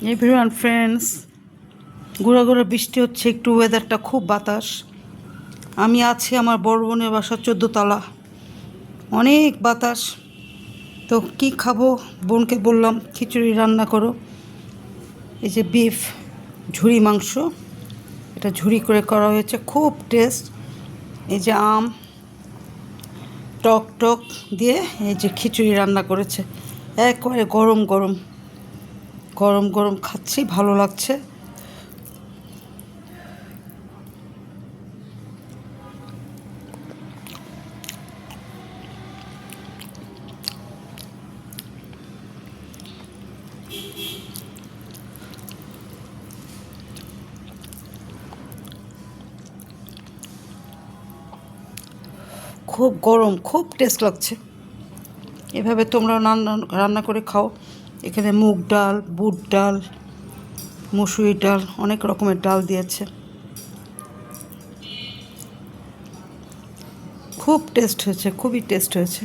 Everyone friends, গুঁড়া গুঁড়া বৃষ্টি হচ্ছে, একটু ওয়েদারটা খুব বাতাস। আমি আছি আমার বড় বোনের বাসা 14 তলা, অনেক বাতাস। তো কি খাবো, বোনকে বললাম খিচুড়ি রান্না করো। এই যে বিফ ঝুরি মাংস, এটা ঝুরি করে করা হয়েছে, খুব টেস্ট। এই যে আম টক টক দিয়ে এই যে খিচুড়ি রান্না করেছে, একবারে গরম গরম গরম গরম খাচ্ছি, ভালো লাগছে। খুব গরম, খুব টেস্ট লাগছে। এভাবে তোমরা রান্না করে খাও। এখানে মুগ ডাল, বুট ডাল, মসুরি ডাল, অনেক রকমের ডাল দিয়েছে, খুব টেস্ট হয়েছে, খুবই টেস্ট হয়েছে।